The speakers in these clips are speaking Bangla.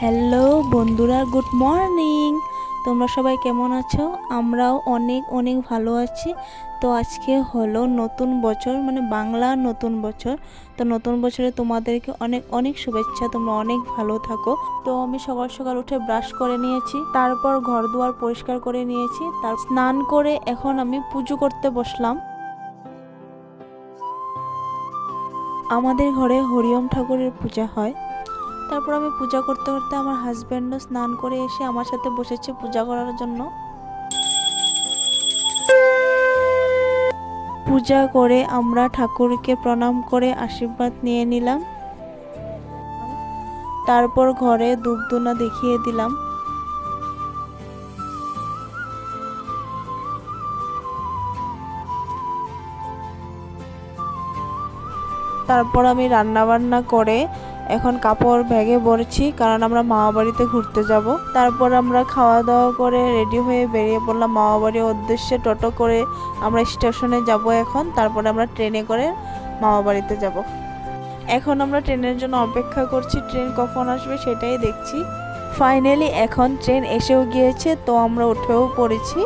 হ্যালো বন্ধুরা, গুড মর্নিং। তোমরা সবাই কেমন আছো? আমরাও অনেক অনেক ভালো আছি। তো আজকে হলো নতুন বছর, মানে বাংলা নতুন বছর। তো নতুন বছরে তোমাদেরকে অনেক অনেক শুভেচ্ছা। তোমরা অনেক ভালো থাকো। তো আমি সকাল সকাল উঠে ব্রাশ করে নিয়েছি, তারপর ঘর দুয়ার পরিষ্কার করে নিয়েছি, তার স্নান করে এখন আমি পুজো করতে বসলাম। আমাদের ঘরে হরিওম ঠাকুরের পূজা হয়। তারপর আমি পূজা করতে করতে আমার হাজব্যান্ডও স্নান করে এসে আমার সাথে বসেছে পূজা করার জন্য। পূজা করে আমরা ঠাকুরকে প্রণাম করে আশীর্বাদ নিয়ে নিলাম। তারপর ঘরে ধূপধুনা দেখিয়ে দিলাম। তারপর আমি রান্না বান্না করে এখন কাপড় ব্যাগে ভরছি, কারণ আমরা মামা বাড়িতে ঘুরতে যাব। তারপর আমরা খাওয়া দাওয়া করে রেডি হয়ে বেরিয়ে পড়লাম মামা বাড়ির উদ্দেশ্যে। টোটো করে আমরা স্টেশনে যাব এখন, তারপরে আমরা ট্রেনে করে মামা বাড়িতে যাব। এখন আমরা ট্রেনের জন্য অপেক্ষা করছি, ট্রেন কখন আসবে সেটাই দেখছি। ফাইনালি এখন ট্রেন এসেও গিয়েছে, তো আমরা উঠেও পড়েছি।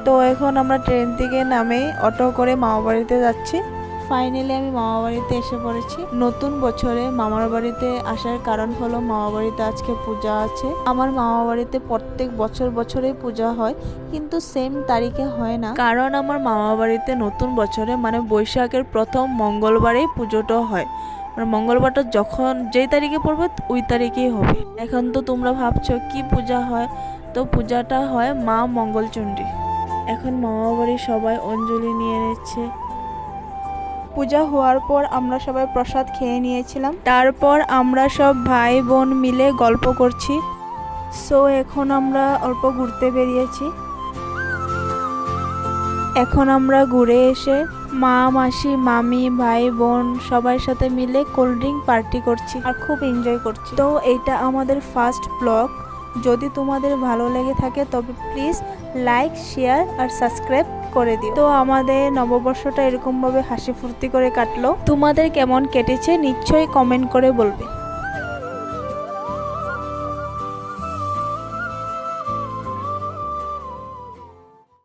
তো এখন আমরা ট্রেন থেকে নামে অটো করে মামা বাড়িতে যাচ্ছি। ফাইনালি আমি মামা বাড়িতে এসে পড়েছি। নতুন বছরে মামার বাড়িতে আসার কারণ হলো মামা বাড়িতে আজকে পূজা আছে। আমার মামা বাড়িতে প্রত্যেক বছরেই পূজা হয়, কিন্তু সেম তারিখে হয় না, কারণ আমার মামা বাড়িতে নতুন বছরে মানে বৈশাখের প্রথম মঙ্গলবারেই পুজোটা হয়। মানে মঙ্গলবারটা যখন যেই তারিখে পড়বে ওই তারিখেই হবে। এখন তো তোমরা ভাবছো কি পূজা হয়, তো পূজাটা হয় মা মঙ্গলচণ্ডী। এখন মামা বাড়ির সবাই অঞ্জলি নিয়ে নিচ্ছে। পূজা হওয়ার পর আমরা সবাই প্রসাদ খেয়ে নিয়েছিলাম। তারপর আমরা সব ভাই বোন মিলে গল্প করছি। সো এখন আমরা অল্প ঘুরতে বেরিয়েছি। এখন আমরা ঘুরে এসে মা মাসি মামি ভাই বোন সবার সাথে মিলে কোল্ড ড্রিঙ্ক পার্টি করছি আর খুব এনজয় করছি। তো এইটা আমাদের ফার্স্ট ব্লগ। যদি তোমাদের ভালো লেগে থাকে তবে প্লিজ লাইক শেয়ার আর সাবস্ক্রাইব করে দিও। তো আমাদের নববর্ষটা এরকম ভাবে হাসি ফুর্তি করে কাটলো। তোমাদের কেমন কেটেছে নিশ্চয়ই কমেন্ট করে বলবে।